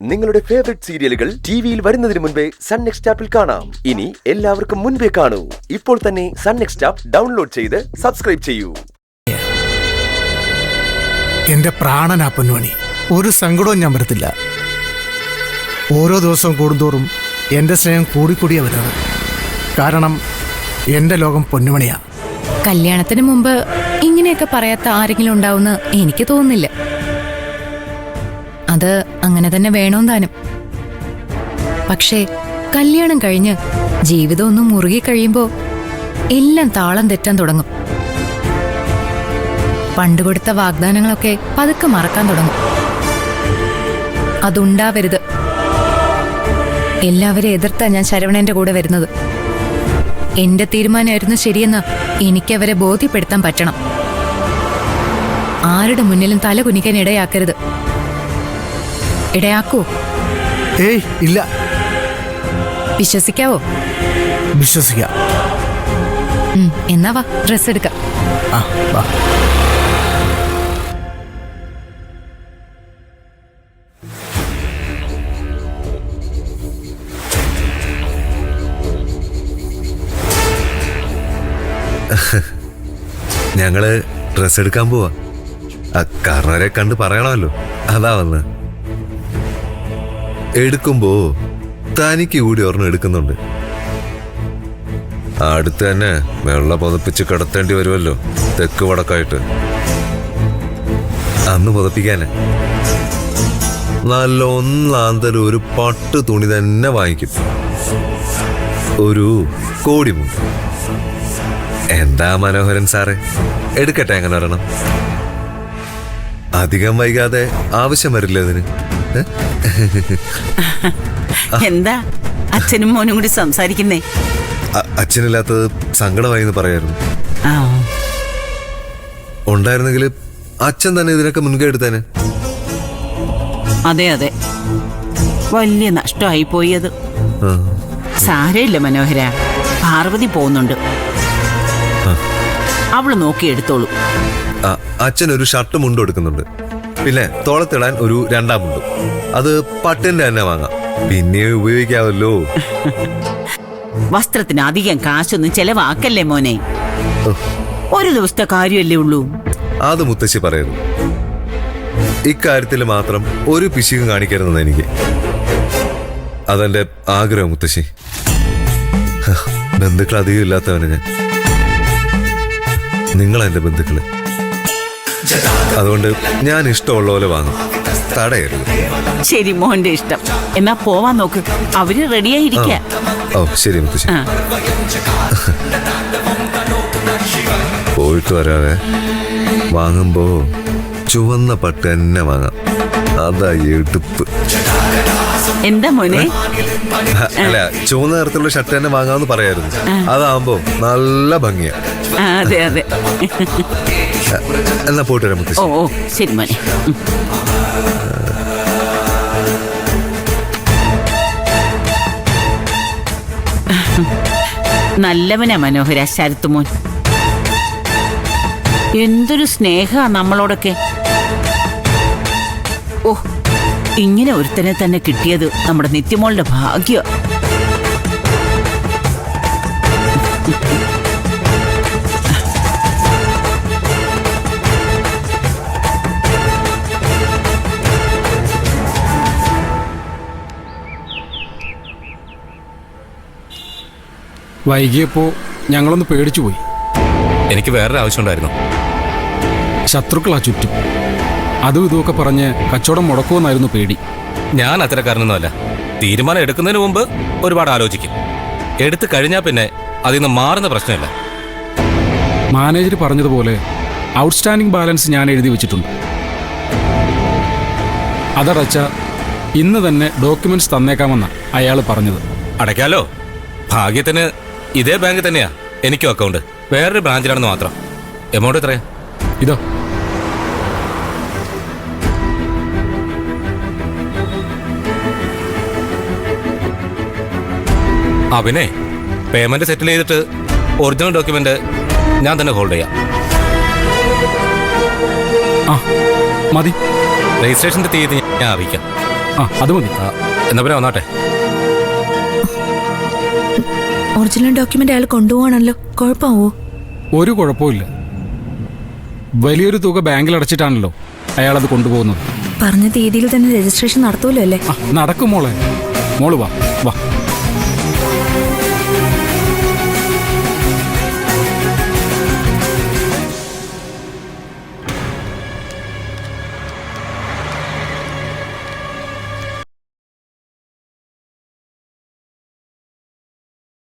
നിങ്ങളുടെ ഫേവറേറ്റ് സീരിയലുകൾ ടിവിയിൽ വരുന്നതിന് മുൻപേ സൺ നെക്സ്റ്റ് ആപ്പിൽ കാണാം. ഇനി എല്ലാവർക്കും മുൻപേ കാണൂ. ഇപ്പോൾ തന്നെ സൺ നെക്സ്റ്റ് ആപ്പ് ഡൗൺലോഡ് ചെയ്ത് സബ്സ്ക്രൈബ് ചെയ്യൂ. എന്റെ പ്രാണനാ പൊന്നുമണി, ഒരു സങ്കടവും ഞാൻ വരത്തില്ല. ഓരോ ദിവസവും കൂടുന്തോറും എന്റെ സ്നേഹം കൂടിക്കൂടിയാ വരുന്നത്. കാരണം എന്റെ ലോകം പൊന്നുമണിയാ. കല്യാണത്തിന് മുമ്പ് ഇങ്ങനെയൊക്കെ പറയാത്ത ആരെങ്കിലും ഉണ്ടാവുമെന്ന് എനിക്ക് തോന്നുന്നില്ല. അത് അങ്ങനെ തന്നെ വേണോ താനും. പക്ഷേ കല്യാണം കഴിഞ്ഞ് ജീവിതം ഒന്ന് മുറുകി കഴിയുമ്പോ എല്ലാം താളം തെറ്റാൻ തുടങ്ങും. പണ്ട് കൊടുത്ത വാഗ്ദാനങ്ങളൊക്കെ പതുക്കെ മറക്കാൻ തുടങ്ങും. അതുണ്ടാവരുത്. എല്ലാവരും എതിർത്താ ഞാൻ ശരവണന്റെ കൂടെ വരുന്നത്. എന്റെ തീരുമാനമായിരുന്നു ശരിയെന്ന് എനിക്കവരെ ബോധ്യപ്പെടുത്താൻ പറ്റണം. ആരുടെ മുന്നിലും തല കുനിക്കാൻ ഇടയാക്കരുത്. ഇടയാക്കോ? ഏയ് ഇല്ല. വിശ്വസിക്കാവോ? വിശ്വസിക്കാം. എന്നാ വാ, ഡ്രസ് എടുക്കാം. വാ. ഞങ്ങള് ഡ്രസ് എടുക്കാൻ പോവാ. കാരണവരെ കണ്ട് പറയണമല്ലോ, അതാ വന്ന്. എടുക്കുമ്പോ തനിക്ക് കൂടി ഒരെണ്ണം എടുക്കുന്നുണ്ട്. അടുത്ത് തന്നെ വെള്ള പുതപ്പിച്ച് കിടത്തേണ്ടി വരുമല്ലോ, തെക്ക് വടക്കായിട്ട്. അന്ന് പുതപ്പിക്കാന് നല്ല ഒന്നാന്തരം ഒരു പട്ട് തുണി തന്നെ വാങ്ങിക്കും. ഒരു കോടിമുണ്ട്. എന്താ മനോഹരൻ സാറേ, എടുക്കട്ടെ അങ്ങനെ ഒരെണ്ണം? അധികം വൈകാതെ ആവശ്യം വരില്ല ഇതിന്. എന്താ അച്ഛനും മോനും കൂടി സംസാരിക്കുന്നേ? അച്ഛനില്ലാത്തത് സങ്കടമായി എന്ന് പറയായിരുന്നു. ഉണ്ടായിരുന്നെങ്കിൽ അച്ഛൻ തന്നെ ഇതിനൊക്കെ മുൻകൈ എടുത്തേനെ. അതെ അതെ, വലിയ നഷ്ടമായി പോയത്. സാരമില്ല മനോഹര, പാർവതി പോകുന്നുണ്ട്, അവള് നോക്കി എടുത്തോളൂ. അച്ഛനൊരു ഷർട്ട് മുണ്ടും എടുക്കുന്നുണ്ട്. പിന്നെ തോളത്തിടാൻ ഒരു രണ്ടാം മുണ്ടും. അത് പട്ടിന്റെ തന്നെ വാങ്ങാം, പിന്നെ ഉപയോഗിക്കാമല്ലോ. വസ്ത്രത്തിന് അധികം കാശൊന്നും ചെലവാക്കല്ലേ മോനെ. ഒരു ദിവസത്തെ കാര്യമല്ലേ ഉള്ളൂ. അത് മുത്തശ്ശി പറയരുത്. ഇക്കാര്യത്തിൽ മാത്രം ഒരു പിശുക്കും കാണിക്കരുതെന്ന് എനിക്ക്. അതെന്റെ ആഗ്രഹം മുത്തശ്ശി. ബന്ധുക്കൾ അധികം ഇല്ലാത്തവന് ഞാൻ. നിങ്ങളെന്റെ ബന്ധുക്കള്. അതുകൊണ്ട് ഞാൻ ഇഷ്ടമുള്ള പോലെ വാങ്ങും, തടയരുത്. ശരി, മോന്റെ ഇഷ്ടം. എന്നാ പോവാൻ നോക്ക്, അവര് റെഡിയായിരിക്ക. ഓ ശരി മുത്തശ്ശി. പോയിട്ട് വരാവേ. വാങ്ങുമ്പോ ചുവന്ന പട്ട് തന്നെ വാങ്ങാം, അതാ എടുപ്പ്. എന്താ മോനെ? അല്ല, ചുവന്ന നിറത്തിലുള്ള ഷർട്ട് തന്നെ വാങ്ങാമെന്ന് പറയായിരുന്നു. അതാവുമ്പോ നല്ല ഭംഗിയാ. അതെ അതെ. എന്നാ പോയിട്ട് വരാം മുത്തശ്ശി. ഓ ശരി മോനെ. നല്ലവനാ മനോഹര ശരത്തുമോൻ. എന്തൊരു സ്നേഹ നമ്മളോടൊക്കെ. ഓ, ഇങ്ങനെ ഒരുത്തനെ തന്നെ കിട്ടിയത് നമ്മുടെ നിത്യമോളുടെ ഭാഗ്യം. വൈകിയപ്പോൾ ഞങ്ങളൊന്ന് പേടിച്ചു പോയി. എനിക്ക് വേറൊരു ആവശ്യമുണ്ടായിരുന്നു. ശത്രുക്കളാ ചുറ്റും. അതും ഇതുമൊക്കെ പറഞ്ഞ് കച്ചവടം മുടക്കുമെന്നായിരുന്നു പേടി. ഞാൻ അത്തരക്കാരനൊന്നുമല്ല. തീരുമാനം എടുക്കുന്നതിന് മുമ്പ് ഒരുപാട് ആലോചിക്കും. എടുത്തു കഴിഞ്ഞാൽ പിന്നെ അതിൽ നിന്ന് മാറുന്ന പ്രശ്നമില്ല. മാനേജർ പറഞ്ഞതുപോലെ ഔട്ട്സ്റ്റാൻഡിംഗ് ബാലൻസ് ഞാൻ എഴുതി വെച്ചിട്ടുണ്ട്. അതടച്ച ഇന്ന് തന്നെ ഡോക്യുമെന്റ്സ് തന്നേക്കാമെന്നാണ് അയാൾ പറഞ്ഞത്. അടയ്ക്കാലോ. ഭാഗ്യത്തിന് ഇതേ ബാങ്കിൽ തന്നെയാ എനിക്കും അക്കൗണ്ട്, വേറൊരു ബ്രാഞ്ചിലാണെന്ന് മാത്രം. എമൗണ്ട് എത്രയാ? ഇതോ. പിന്നെ പേയ്മെന്റ് സെറ്റിൽ ചെയ്തിട്ട് ഒറിജിനൽ ഡോക്യുമെന്റ് ഞാൻ തന്നെ ഹോൾഡ് ചെയ്യാം. മതി. രജിസ്ട്രേഷന്റെ തീയതി ഞാൻ അറിയിക്കാം. ആ അത് മതി. എന്നാ പിന്നെ വന്നാട്ടെ. ഒറിജിനൽ ഡോക്യുമെന്റ് അയാൾ കൊണ്ടുപോകണല്ലോ, കുഴപ്പമാവോ? ഒരു കുഴപ്പമില്ല. വലിയൊരു തുക ബാങ്കിൽ അടച്ചിട്ടാണല്ലോ അയാളത് കൊണ്ടുപോകുന്നത്. പറഞ്ഞ തീയതിയിൽ തന്നെ രജിസ്ട്രേഷൻ നടത്തൂലോ അല്ലേ? നടക്കും മോളെ. മോള് വാ വാ.